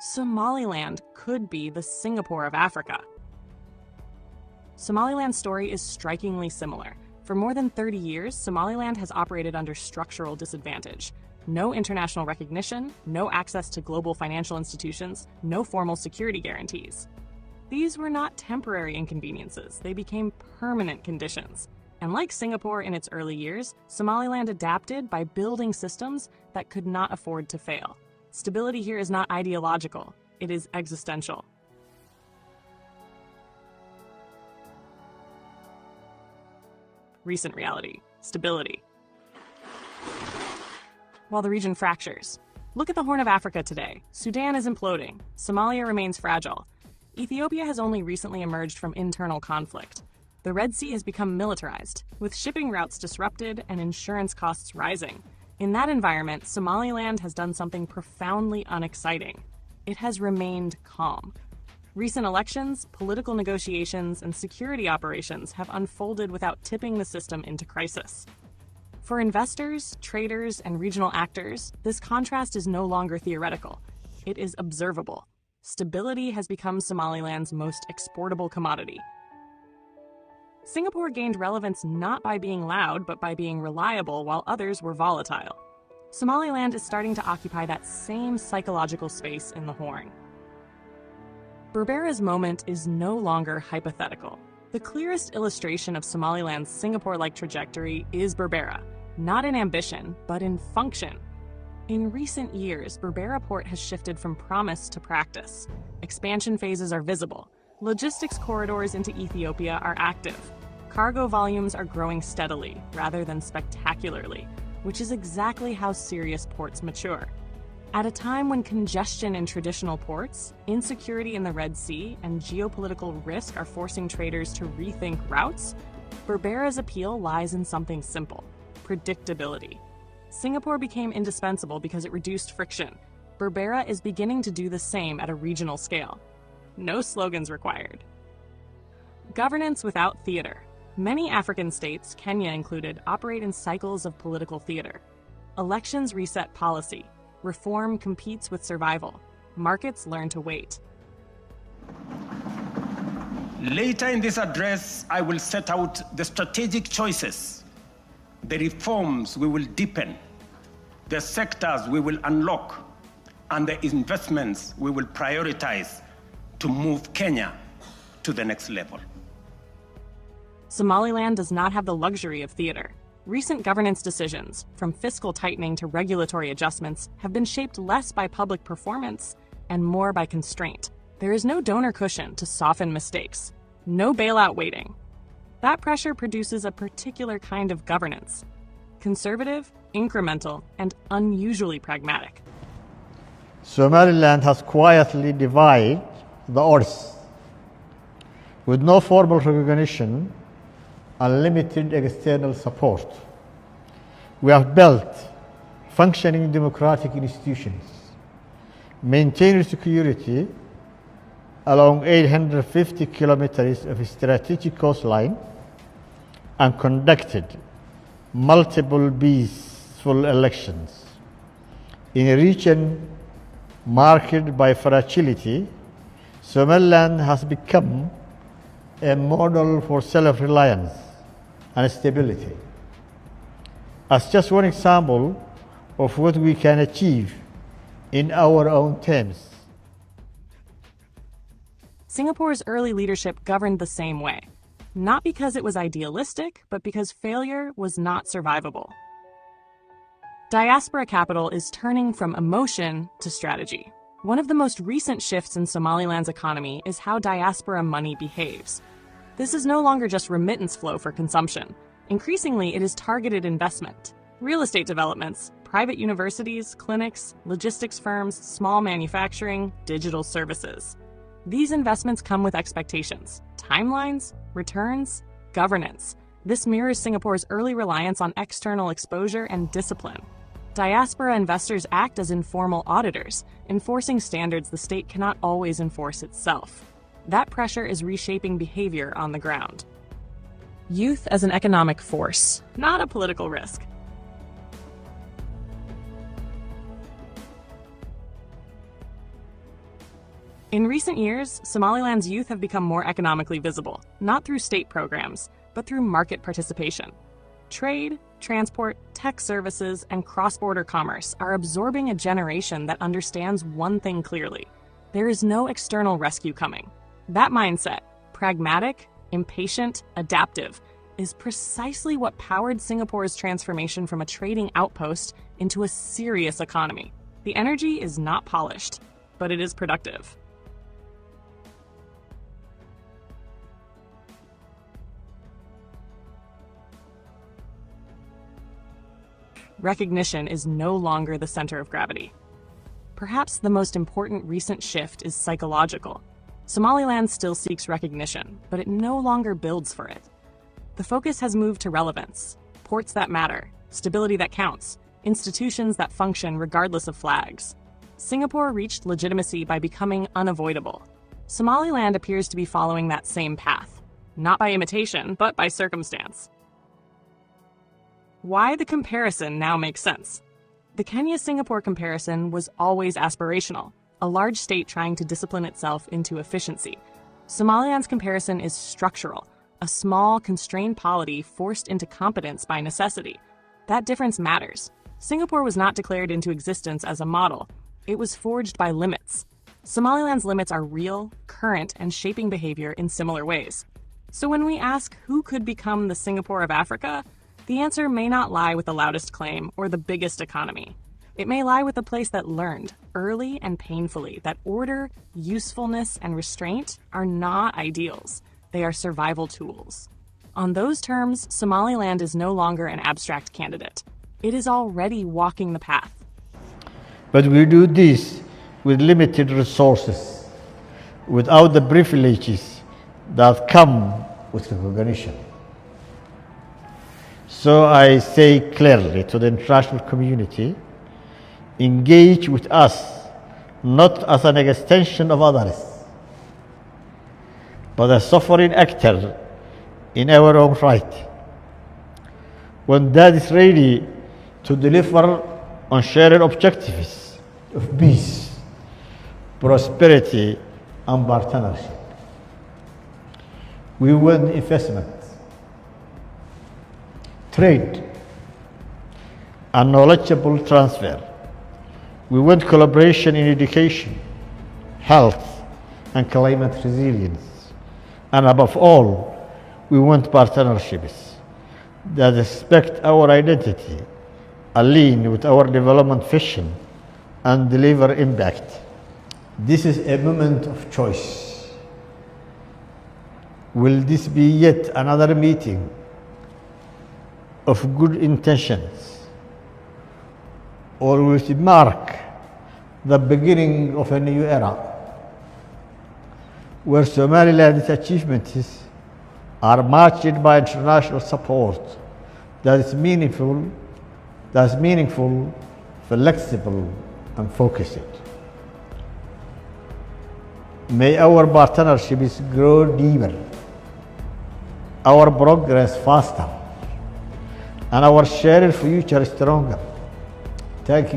Somaliland could be the Singapore of Africa. Somaliland's story is strikingly similar. For more than 30 years, Somaliland has operated under structural disadvantage. No international recognition, no access to global financial institutions, no formal security guarantees. These were not temporary inconveniences, they became permanent conditions. And like Singapore in its early years, Somaliland adapted by building systems that could not afford to fail. Stability here is not ideological, it is existential. Recent reality: stability. While the region fractures. Look at the Horn of Africa today. Sudan is imploding. Somalia remains fragile. Ethiopia has only recently emerged from internal conflict. The Red Sea has become militarized, with shipping routes disrupted and insurance costs rising. In that environment, Somaliland has done something profoundly unexciting. It has remained calm. Recent elections, political negotiations, and security operations have unfolded without tipping the system into crisis. For investors, traders, and regional actors, this contrast is no longer theoretical. It is observable. Stability has become Somaliland's most exportable commodity. Singapore gained relevance not by being loud, but by being reliable while others were volatile. Somaliland is starting to occupy that same psychological space in the Horn. Berbera's moment is no longer hypothetical. The clearest illustration of Somaliland's Singapore-like trajectory is Berbera, not in ambition, but in function. In recent years, Berbera Port has shifted from promise to practice. Expansion phases are visible. Logistics corridors into Ethiopia are active. Cargo volumes are growing steadily, rather than spectacularly, which is exactly how serious ports mature. At a time when congestion in traditional ports, insecurity in the Red Sea, and geopolitical risk are forcing traders to rethink routes, Berbera's appeal lies in something simple: predictability. Singapore became indispensable because it reduced friction. Berbera is beginning to do the same at a regional scale. No slogans required. Governance without theater. Many African states, Kenya included, operate in cycles of political theater. Elections reset policy. Reform competes with survival. Markets learn to wait. Later in this address, I will set out the strategic choices, the reforms we will deepen, the sectors we will unlock, and the investments we will prioritize to move Kenya to the next level. Somaliland does not have the luxury of theater. Recent governance decisions, from fiscal tightening to regulatory adjustments, have been shaped less by public performance and more by constraint. There is no donor cushion to soften mistakes, no bailout waiting. That pressure produces a particular kind of governance: conservative, incremental, and unusually pragmatic. Somaliland has quietly divided the earth. With no formal recognition and limited external support, we have built functioning democratic institutions, maintained security along 850 kilometers of strategic coastline, and conducted multiple peaceful elections. In a region marked by fragility, Somaliland has become a model for self-reliance and stability. As just one example of what we can achieve in our own terms. Singapore's early leadership governed the same way, not because it was idealistic, but because failure was not survivable. Diaspora capital is turning from emotion to strategy. One of the most recent shifts in Somaliland's economy is how diaspora money behaves. This is no longer just remittance flow for consumption. Increasingly, it is targeted investment. Real estate developments, private universities, clinics, logistics firms, small manufacturing, digital services. These investments come with expectations, timelines, returns, governance. This mirrors Singapore's early reliance on external exposure and discipline. Diaspora investors act as informal auditors, enforcing standards the state cannot always enforce itself. That pressure is reshaping behavior on the ground. Youth as an economic force, not a political risk. In recent years, Somaliland's youth have become more economically visible, not through state programs, but through market participation. Trade, transport, tech services, and cross-border commerce are absorbing a generation that understands one thing clearly: there is no external rescue coming. That mindset, pragmatic, impatient, adaptive, is precisely what powered Singapore's transformation from a trading outpost into a serious economy. The energy is not polished, but it is productive. Recognition is no longer the center of gravity. Perhaps the most important recent shift is psychological. Somaliland still seeks recognition, but it no longer builds for it. The focus has moved to relevance, ports that matter, stability that counts, institutions that function regardless of flags. Singapore reached legitimacy by becoming unavoidable. Somaliland appears to be following that same path, not by imitation, but by circumstance. Why the comparison now makes sense. The Kenya-Singapore comparison was always aspirational, a large state trying to discipline itself into efficiency. Somaliland's comparison is structural, a small, constrained polity forced into competence by necessity. That difference matters. Singapore was not declared into existence as a model. It was forged by limits. Somaliland's limits are real, current, and shaping behavior in similar ways. So when we ask who could become the Singapore of Africa, the answer may not lie with the loudest claim or the biggest economy. It may lie with a place that learned, early and painfully, that order, usefulness, and restraint are not ideals. They are survival tools. On those terms, Somaliland is no longer an abstract candidate. It is already walking the path. But we do this with limited resources, without the privileges that come with recognition. So I say clearly to the international community, engage with us not as an extension of others, but a sovereign actor in our own right. When that is ready to deliver on shared objectives of peace, prosperity, and partnership. We want investment, trade, and knowledgeable transfer. We want collaboration in education, health, and climate resilience. And above all, we want partnerships that respect our identity, align with our development vision, and deliver impact. This is a moment of choice. Will this be yet another meeting of good intentions, or will it mark the beginning of a new era where Somaliland's achievements are matched by international support that is meaningful, flexible, and focused? May our partnerships grow deeper, our progress faster, and our shared future stronger. Thank you.